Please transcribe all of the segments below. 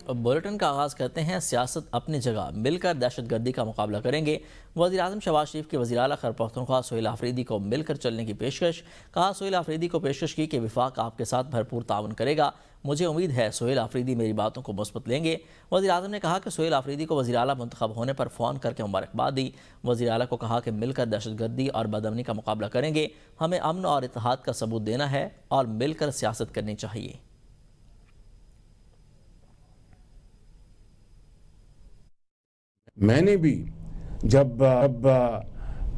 Bulletin کا آغاز کرتے ہیں۔ سیاست اپنی جگہ، مل کر دہشت گردی کا مقابلہ کریں گے۔ وزیر اعظم شہباز شریف کے وزیر اعلیٰ خیبر پختونخوا سہیل آفریدی کو مل کر چلنے کی پیشکش۔ کہا سہیل آفریدی کو پیشکش کی کہ وفاق آپ کے ساتھ بھرپور تعاون کرے گا۔ مجھے امید ہے سہیل آفریدی میری باتوں کو مثبت لیں گے۔ وزیر اعظم نے کہا کہ سہیل آفریدی کو وزیر اعلیٰ منتخب ہونے پر فون کر کے مبارکباد دی۔ وزیر اعلیٰ کو کہا کہ مل کر دہشت گردی اور بدامنی کا مقابلہ کریں گے۔ ہمیں امن اور اتحاد کا ثبوت دینا ہے اور مل کر سیاست کرنی چاہیے۔ میں نے بھی جب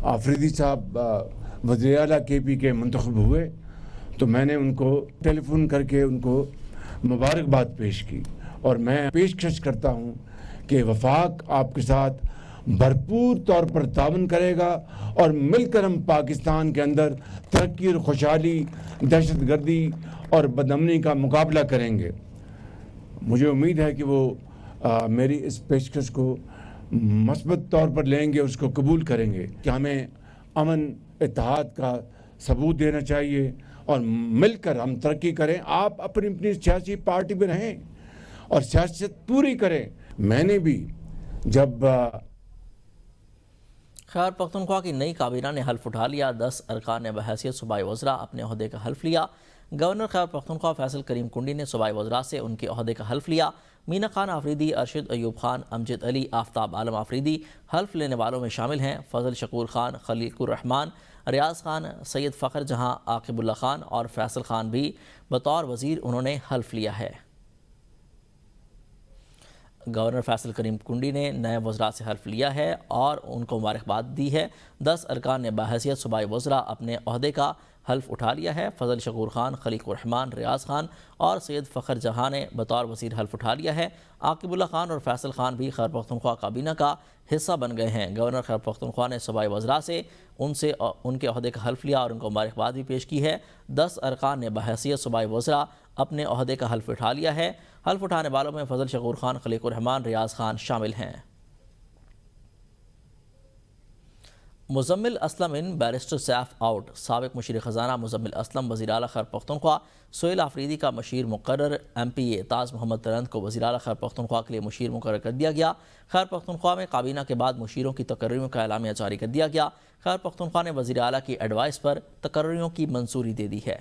آفریدی صاحب وزیر اعلیٰ کے پی کے منتخب ہوئے تو میں نے ان کو ٹیلی فون کر کے ان کو مبارکباد پیش کی، اور میں پیشکش کرتا ہوں کہ وفاق آپ کے ساتھ بھرپور طور پر تعاون کرے گا اور مل کر ہم پاکستان کے اندر ترقی اور خوشحالی، دہشت گردی اور بدامنی کا مقابلہ کریں گے۔ مجھے امید ہے کہ وہ میری اس پیشکش کو مثبت طور پر لیں گے، اس کو قبول کریں گے کہ ہمیں امن اتحاد کا ثبوت دینا چاہیے اور مل کر ہم ترقی کریں۔ آپ اپنی اپنی سیاسی پارٹی میں رہیں اور سیاست پوری کریں۔ میں نے بھی جب خیبر پختونخوا کی نئی کابینہ نے حلف اٹھا لیا۔ 10 ارکان نے بحیثیت صوبائی وزراء اپنے عہدے کا حلف لیا۔ گورنر خیبر پختونخوا فیصل کریم کنڈی نے صوبائی وزراء سے ان کے عہدے کا حلف لیا۔ مینا خان آفریدی، ارشد ایوب خان، امجد علی، آفتاب عالم آفریدی حلف لینے والوں میں شامل ہیں۔ فضل شکور خان، خلیق الرحمان، ریاض خان، سید فخر جہاں، عاقب اللہ خان اور فیصل خان بھی بطور وزیر انہوں نے حلف لیا ہے۔ گورنر فیصل کریم کنڈی نے نئے وزراء سے حلف لیا ہے اور ان کو مبارکباد دی ہے۔ 10 ارکان نے بحیثیت صوبائی وزراء اپنے عہدے کا حلف اٹھا لیا ہے۔ فضل شکور خان، خلیق الرحمان، ریاض خان اور سید فخر جہاں نے بطور وزیر حلف اٹھا لیا ہے۔ عاقب اللہ خان اور فیصل خان بھی خیبر پختونخوا کابینہ کا حصہ بن گئے ہیں۔ گورنر خیبر پختونخوا نے صوبائی وزراء سے ان کے عہدے کا حلف لیا اور ان کو مبارکباد بھی پیش کی ہے۔ 10 ارکان نے بحیثیت صوبائی وزراء اپنے عہدے کا حلف اٹھا لیا ہے۔ حلف اٹھانے والوں میں فضل شکور خان، خلیق الرحمان، ریاض خان شامل ہیں۔ مزمل اسلم ان، بیرسٹر سیف آؤٹ۔ سابق مشیر خزانہ مزمل اسلم وزیر اعلیٰ خیبر پختونخوا سہیل آفریدی کا مشیر مقرر۔ ایم پی اے تاز محمد ترند کو وزیر اعلیٰ خیبر پختونخوا کے لیے مشیر مقرر کر دیا گیا۔ خیبر پختونخوا میں کابینہ کے بعد مشیروں کی تقرریوں کا اعلامیہ جاری کر دیا گیا۔ خیبر پختونخوا نے وزیر اعلیٰ کی ایڈوائس پر تقرریوں کی منظوری دے دی ہے۔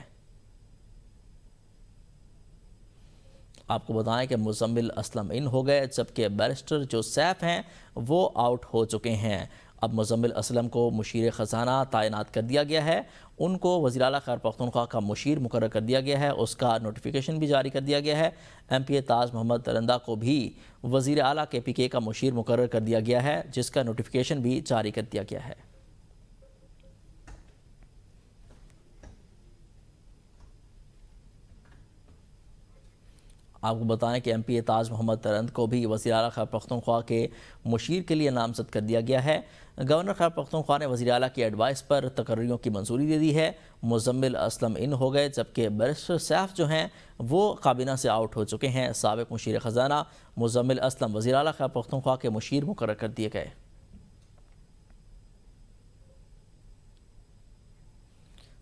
آپ کو بتائیں کہ مزمل اسلم ان ہو گئے جبکہ بیرسٹر جو سیف ہیں وہ آؤٹ ہو چکے ہیں۔ اب مزمل اسلم کو مشیر خزانہ تعینات کر دیا گیا ہے۔ ان کو وزیر اعلیٰ خیبر پختونخوا کا مشیر مقرر کر دیا گیا ہے، اس کا نوٹیفیکیشن بھی جاری کر دیا گیا ہے۔ ایم پی اے تاز محمد ترندہ کو بھی وزیر اعلیٰ کے پی کے کا مشیر مقرر کر دیا گیا ہے، جس کا نوٹیفیکیشن بھی جاری کر دیا گیا ہے۔ آپ کو بتائیں کہ ایم پی اے تاج محمد ترند کو بھی وزیر اعلیٰ خیبر پختونخوا کے مشیر کے لیے نامزد کر دیا گیا ہے۔ گورنر خیبر پختونخوا نے وزیر اعلیٰ کی ایڈوائس پر تقرریوں کی منظوری دے دی ہے۔ مزمل اسلم ان ہو گئے جبکہ بیرسٹر سیف جو ہیں وہ کابینہ سے آؤٹ ہو چکے ہیں۔ سابق مشیر خزانہ مزمل اسلم وزیر اعلیٰ خیبر پختونخوا کے مشیر مقرر کر دیے گئے۔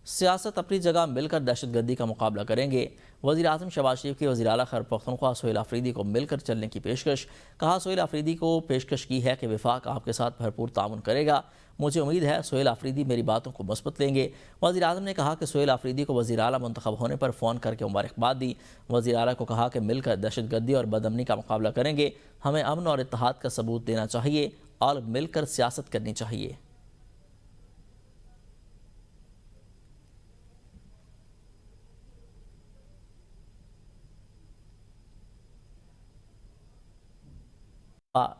سیاست اپنی جگہ، مل کر دہشت گردی کا مقابلہ کریں گے۔ وزیر اعظم شہباز شریف کی وزیر اعلیٰ خیبر پختونخوا سہیل آفریدی کو مل کر چلنے کی پیشکش۔ کہا سہیل آفریدی کو پیشکش کی ہے کہ وفاق آپ کے ساتھ بھرپور تعاون کرے گا۔ مجھے امید ہے سہیل آفریدی میری باتوں کو مثبت لیں گے۔ وزیر اعظم نے کہا کہ سہیل آفریدی کو وزیر اعلیٰ منتخب ہونے پر فون کر کے مبارکباد دی۔ وزیر اعلیٰ کو کہا کہ مل کر دہشت گردی اور بدامنی کا مقابلہ کریں گے۔ ہمیں امن اور اتحاد کا ثبوت دینا چاہیے اور مل کر سیاست کرنی چاہیے۔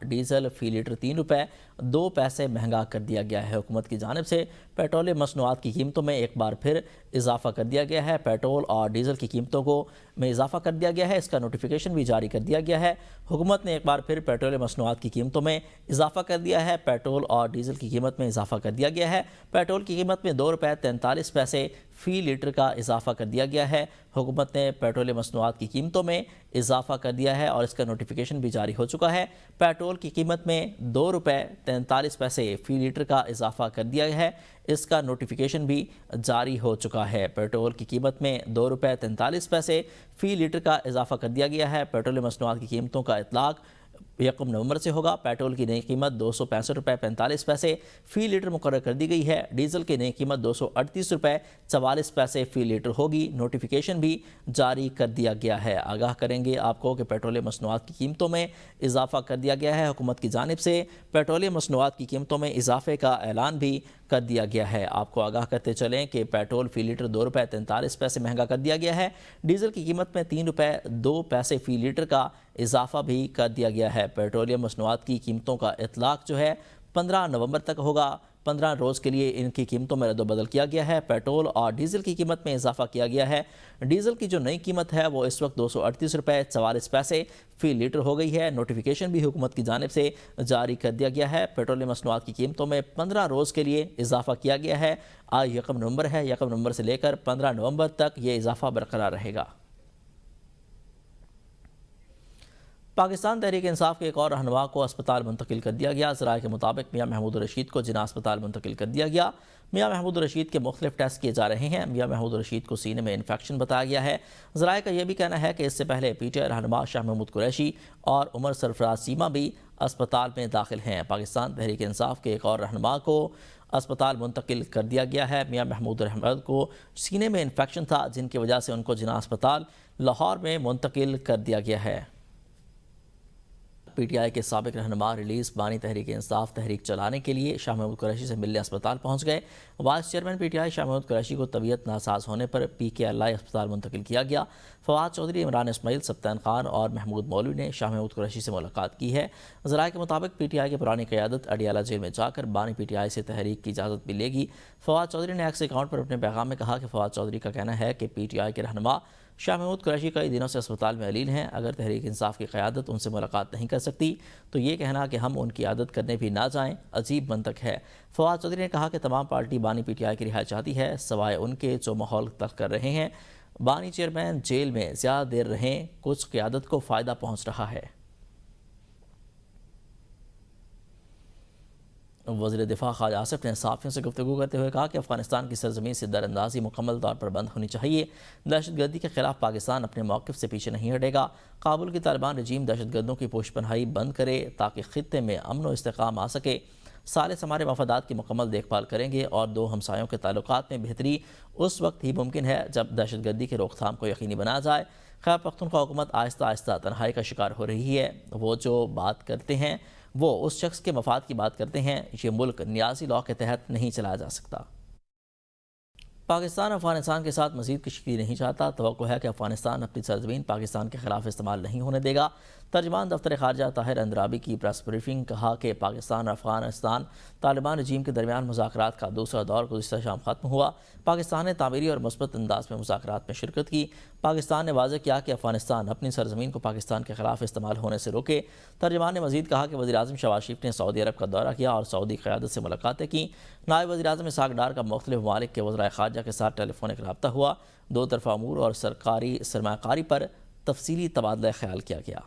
ڈیزل فی لیٹر 3 روپے 2 پیسے مہنگا کر دیا گیا ہے۔ حکومت کی جانب سے پیٹرولیم مصنوعات کی قیمتوں میں ایک بار پھر اضافہ کر دیا گیا ہے۔ پیٹرول اور ڈیزل کی قیمتوں میں اضافہ کر دیا گیا ہے، اس کا نوٹیفیکیشن بھی جاری کر دیا گیا ہے۔ حکومت نے ایک بار پھر پیٹرولیم مصنوعات کی قیمتوں میں اضافہ کر دیا ہے۔ پیٹرول اور ڈیزل کی قیمت میں اضافہ کر دیا گیا ہے۔ پیٹرول کی قیمت میں 2 روپے 43 پیسے فی لیٹر کا اضافہ کر دیا گیا ہے۔ حکومت نے پیٹرولیم مصنوعات کی قیمتوں میں اضافہ کر دیا ہے اور اس کا نوٹیفیکیشن بھی جاری ہو چکا ہے۔ پیٹرول کی قیمت میں 2 روپے 43 پیسے فی لیٹر کا اضافہ کر دیا گیا ہے، اس کا نوٹیفیکیشن بھی جاری ہو چکا ہے۔ پیٹرول کی قیمت میں 2 روپے 43 پیسے فی لیٹر کا اضافہ کر دیا گیا ہے۔ پیٹرولیم مصنوعات کی قیمتوں کا اطلاق 1 نومبر سے ہوگا۔ پیٹرول کی نئی قیمت 265 روپے 45 پیسے فی لیٹر مقرر کر دی گئی ہے۔ ڈیزل کی نئی قیمت 238 روپے 44 پیسے فی لیٹر ہوگی۔ نوٹیفیکیشن بھی جاری کر دیا گیا ہے۔ آگاہ کریں گے آپ کو کہ پیٹرولیم مصنوعات کی قیمتوں میں اضافہ کر دیا گیا ہے۔ حکومت کی جانب سے پیٹرولیم مصنوعات کی قیمتوں میں اضافے کا اعلان بھی کر دیا گیا ہے۔ آپ کو آگاہ کرتے چلیں کہ پیٹرول فی لیٹر 2 روپے 43 پیسے مہنگا کر دیا گیا ہے۔ ڈیزل کی قیمت میں 3 روپے 2 پیسے فی لیٹر کا اضافہ بھی کر دیا گیا ہے۔ پیٹرولیم مصنوعات کی قیمتوں کا اطلاق جو ہے 15 نومبر تک ہوگا۔ 15 روز کے لیے ان کی قیمتوں میں رد و بدل کیا گیا ہے۔ پیٹرول اور ڈیزل کی قیمت میں اضافہ کیا گیا ہے۔ ڈیزل کی جو نئی قیمت ہے وہ اس وقت 238 روپے 44 پیسے فی لیٹر ہو گئی ہے۔ نوٹیفیکیشن بھی حکومت کی جانب سے جاری کر دیا گیا ہے۔ پیٹرولیم مصنوعات کی قیمتوں میں 15 روز کے لیے اضافہ کیا گیا ہے۔ آج 1 نومبر ہے، 1 نومبر سے لے کر 15 نومبر تک یہ اضافہ برقرار رہے گا۔ پاکستان تحریک انصاف کے ایک اور رہنما کو اسپتال منتقل کر دیا گیا۔ ذرائع کے مطابق میاں محمود الرشید کو جناح اسپتال منتقل کر دیا گیا۔ میاں محمود الرشید کے مختلف ٹیسٹ کیے جا رہے ہیں۔ میاں محمود الرشید کو سینے میں انفیکشن بتایا گیا ہے۔ ذرائع کا یہ بھی کہنا ہے کہ اس سے پہلے پی ٹی آئی رہنما شاہ محمود قریشی اور عمر سرفراز سیما بھی اسپتال میں داخل ہیں۔ پاکستان تحریک انصاف کے ایک اور رہنما کو اسپتال منتقل کر دیا گیا ہے۔ میاں محمود الرحمت کو سینے میں انفیکشن تھا، جن کی وجہ سے ان کو جناح اسپتال لاہور میں منتقل کر دیا گیا ہے۔ پی ٹی آئی کے سابق رہنما ریلیز بانی تحریک انصاف تحریک چلانے کے لیے شاہ محمود قریشی سے ملنے اسپتال پہنچ گئے۔ Vice chairman P T I Shah Mahmood Qureshi کو طبیعت ناساز ہونے پر پی کے ایل آئی اسپتال منتقل کیا گیا۔ فواد چودھری، عمران اسماعیل، سبطین خان اور محمود مولوی نے شاہ محمود قریشی سے ملاقات کی ہے۔ ذرائع کے مطابق پی ٹی آئی کی پرانی قیادت اڈیالہ جیل میں جا کر بانی پی ٹی آئی سے تحریک کی اجازت بھی لے گی۔ فواد چودھری نے ایکس اکاؤنٹ پر اپنے پیغام میں کہا کہ فواد چودھری کا کہنا ہے کہ پی ٹی آئی کے رہنما شاہ محمود قریشی کئی دنوں سے اسپتال میں علیل ہیں۔ اگر تحریک انصاف کی قیادت ان سے ملاقات نہیں کر سکتی تو یہ کہنا کہ ہم ان کی عادت کرنے بھی نہ جائیں عجیب منطق ہے۔ فواد چودھری نے کہا کہ تمام پارٹی بانی پی ٹی آئی کی رہائی چاہتی ہے، سوائے ان کے جو ماحول تلخ کر رہے ہیں۔ بانی چیئرمین جیل میں زیادہ دیر رہیں، کچھ قیادت کو فائدہ پہنچ رہا ہے۔ وزیر دفاع خواجہ آصف نے صحافیوں سے گفتگو کرتے ہوئے کہا کہ افغانستان کی سرزمین سے دراندازی مکمل طور پر بند ہونی چاہیے۔ دہشت گردی کے خلاف پاکستان اپنے موقف سے پیچھے نہیں ہٹے گا۔ کابل کی طالبان رجیم دہشت گردوں کی پوش پناہی بند کرے تاکہ خطے میں امن و استحکام آ سکے۔ ثالث ہمارے مفادات کی مکمل دیکھ بھال کریں گے اور دو ہمسایوں کے تعلقات میں بہتری اس وقت ہی ممکن ہے جب دہشت گردی کے روک تھام کو یقینی بنایا جائے۔ خیبر پختونخوا حکومت آہستہ آہستہ تنہائی کا شکار ہو رہی ہے۔ وہ جو بات کرتے ہیں وہ اس شخص کے مفاد کی بات کرتے ہیں۔ یہ ملک نیازی لاء کے تحت نہیں چلایا جا سکتا۔ پاکستان افغانستان کے ساتھ مزید کشیدگی نہیں چاہتا۔ توقع ہے کہ افغانستان اپنی سرزمین پاکستان کے خلاف استعمال نہیں ہونے دے گا۔ ترجمان دفتر خارجہ طاہر اندرابی کی پریس بریفنگ کہا کہ پاکستان اور افغانستان طالبان رجیم کے درمیان مذاکرات کا دوسرا دور گزشتہ شام ختم ہوا۔ پاکستان نے تعمیری اور مثبت انداز میں مذاکرات میں شرکت کی۔ پاکستان نے واضح کیا کہ افغانستان اپنی سرزمین کو پاکستان کے خلاف استعمال ہونے سے روکے۔ ترجمان نے مزید کہا کہ وزیراعظم شہباز شریف نے سعودی عرب کا دورہ کیا اور سعودی قیادت سے ملاقاتیں کی۔ نائب وزیراعظم اسحاق ڈار کا مختلف ممالک کے وزرائے خارجہ کے ساتھ ٹیلی فونک رابطہ ہوا۔ دو طرفہ امور اور سرکاری سرمایہ کاری پر تفصیلی تبادلہ خیال کیا گیا۔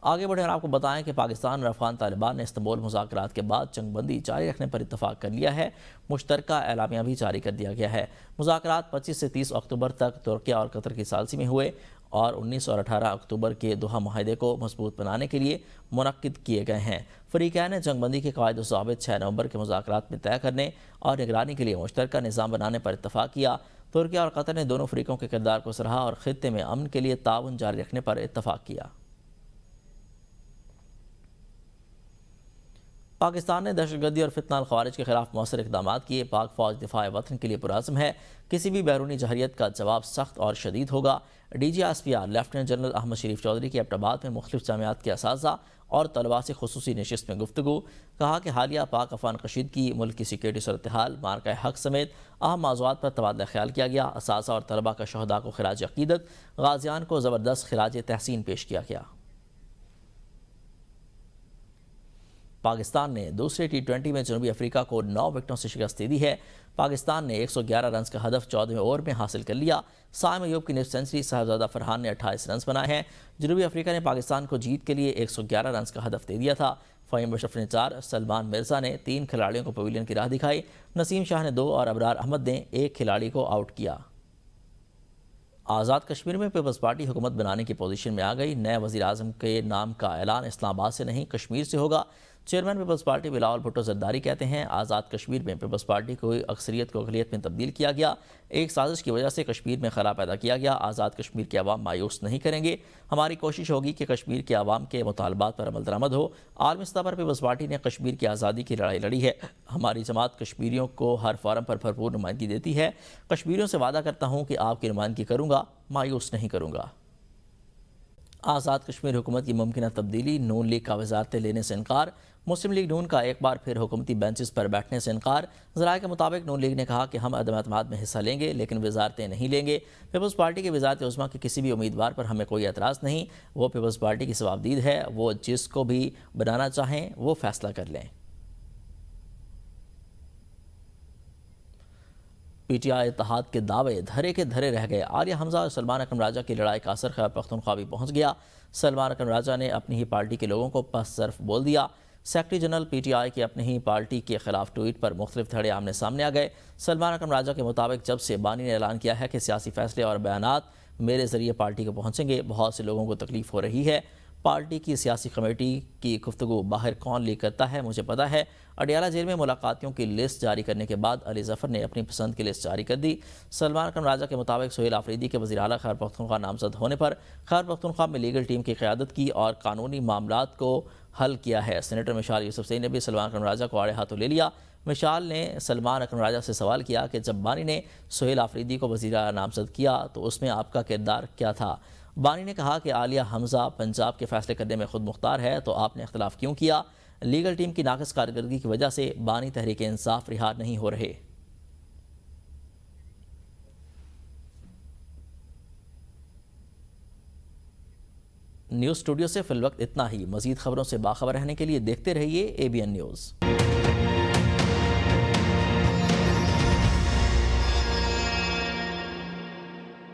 آگے بڑھیں اور آپ کو بتائیں کہ پاکستان اور افغان طالبان نے استنبول مذاکرات کے بعد جنگ بندی جاری رکھنے پر اتفاق کر لیا ہے۔ مشترکہ اعلامیہ بھی جاری کر دیا گیا ہے۔ مذاکرات 25 سے 30 اکتوبر تک ترکیہ اور قطر کی ثالثی میں ہوئے اور 19 اور 18 اکتوبر کے دوحہ معاہدے کو مضبوط بنانے کے لیے منعقد کیے گئے ہیں۔ فریقین نے جنگ بندی کے قواعد و ضوابط 6 نومبر کے مذاکرات میں طے کرنے اور نگرانی کے لیے مشترکہ نظام بنانے پر اتفاق کیا۔ ترکیہ اور قطر نے دونوں فریقوں کے کردار کو سراہا اور خطے میں امن کے لیے تعاون جاری رکھنے پر اتفاق کیا۔ پاکستان نے دہشت گردی اور فتنہ الخوارج کے خلاف مؤثر اقدامات کیے۔ پاک فوج دفاع وطن کے لیے پرعزم ہے۔ کسی بھی بیرونی جارحیت کا جواب سخت اور شدید ہوگا۔ D G S P R lieutenant general Ahmed Sharif Chaudhry کی ایبٹ آباد میں مختلف جامعات کے اساتذہ اور طلباء سے خصوصی نشست میں گفتگو۔ کہا کہ حالیہ پاک افغان کشیدگی، ملک کی سیکورٹی صورتحال، مارکہ حق سمیت اہم موضوعات پر تبادلہ خیال کیا گیا۔ اساتذہ اور طلباء کا شہداء کو خراج عقیدت، غازیان کو زبردست خراج تحسین پیش کیا گیا۔ پاکستان نے دوسرے T20 میں جنوبی افریقہ کو 9 وکٹوں سے شکست دے دی ہے۔ پاکستان نے 111 رنز کا ہدف 14ویں اوور میں حاصل کر لیا۔ سائم ایوب کی نصف سنچری، صاحبزادہ فرحان نے 28 رنز بنائے ہیں۔ جنوبی افریقہ نے پاکستان کو جیت کے لیے 111 رنز کا ہدف دے دیا تھا۔ فہیم مشرف نے 4، سلمان مرزا نے 3 کھلاڑیوں کو پویلین کی راہ دکھائی، نسیم شاہ نے 2 اور ابرار احمد نے 1 کھلاڑی کو آؤٹ کیا۔ آزاد کشمیر میں پیپلز پارٹی حکومت بنانے کی پوزیشن میں آ گئی۔ نئے وزیر اعظم کے نام کا اعلان اسلام آباد سے نہیں کشمیر سے ہوگا۔ چیئرمین پیپلز پارٹی بلاول بھٹو زرداری کہتے ہیں آزاد کشمیر میں پیپلز پارٹی کو اکثریت کو اقلیت میں تبدیل کیا گیا، ایک سازش کی وجہ سے کشمیر میں خلا پیدا کیا گیا۔ آزاد کشمیر کے عوام مایوس نہیں کریں گے، ہماری کوشش ہوگی کہ کشمیر کے عوام کے مطالبات پر عمل درآمد ہو۔ عالمی سطح پر پیپلز پارٹی نے کشمیر کی آزادی کی لڑائی لڑی ہے، ہماری جماعت کشمیریوں کو ہر فورم پر بھرپور نمائندگی دیتی ہے۔ کشمیریوں سے وعدہ کرتا ہوں کہ آپ کی نمائندگی کروں گا، مایوس نہیں کروں گا۔ آزاد کشمیر حکومت کی ممکنہ تبدیلی، نون لیگ کا وزارتیں لینے سے انکار۔ مسلم لیگ نون کا ایک بار پھر حکومتی بینچز پر بیٹھنے سے انکار۔ ذرائع کے مطابق نون لیگ نے کہا کہ ہم عدم اعتماد میں حصہ لیں گے لیکن وزارتیں نہیں لیں گے۔ پیپلز پارٹی کے وزارت عظمیٰ کے کسی بھی امیدوار پر ہمیں کوئی اعتراض نہیں، وہ پیپلز پارٹی کی ثوابدید ہے، وہ جس کو بھی بنانا چاہیں وہ فیصلہ کر لیں۔ پی ٹی آئی اتحاد کے دعوے دھرے کے دھرے رہ گئے۔ عالیہ حمزہ اور سلمان اکرم راجہ کی لڑائی کا اثر خیبر پختونخوا بھی پہنچ گیا۔ سلمان اکرم راجہ نے اپنی ہی پارٹی کے لوگوں کو پس ظرف بول دیا۔ سیکرٹری جنرل پی ٹی آئی کے اپنی ہی پارٹی کے خلاف ٹویٹ پر مختلف دھڑے آمنے سامنے آ گئے۔ سلمان اکرم راجہ کے مطابق جب سے بانی نے اعلان کیا ہے کہ سیاسی فیصلے اور بیانات میرے ذریعے پارٹی کو پہنچیں گے، بہت سے لوگوں کو تکلیف ہو رہی ہے۔ پارٹی کی سیاسی کمیٹی کی گفتگو باہر کون لیک کرتا ہے مجھے پتا ہے۔ اڈیالہ جیل میں ملاقاتیوں کی لسٹ جاری کرنے کے بعد علی ظفر نے اپنی پسند کی لسٹ جاری کر دی۔ سلمان اکرم راجہ کے مطابق سہیل آفریدی کے وزیر اعلیٰ خیبر پختونخوا نامزد ہونے پر خیبر پختونخوا میں لیگل ٹیم کی قیادت کی اور قانونی معاملات کو حل کیا ہے۔ سینیٹر مشال یوسفزئی نے بھی سلمان اکرم راجہ کو آڑے ہاتھوں لے لیا۔ مشال نے سلمان اکرم راجہ سے سوال کیا کہ جب بانی نے سہیل آفریدی کو وزیر اعلیٰ نامزد کیا تو اس میں آپ کا کردار کیا تھا؟ بانی نے کہا کہ عالیہ حمزہ پنجاب کے فیصلے کرنے میں خود مختار ہے تو آپ نے اختلاف کیوں کیا؟ لیگل ٹیم کی ناقص کارکردگی کی وجہ سے بانی تحریک انصاف رہا نہیں ہو رہے۔ نیوز اسٹوڈیو سے فی الوقت اتنا ہی۔ مزید خبروں سے باخبر رہنے کے لیے دیکھتے رہیے ABN نیوز۔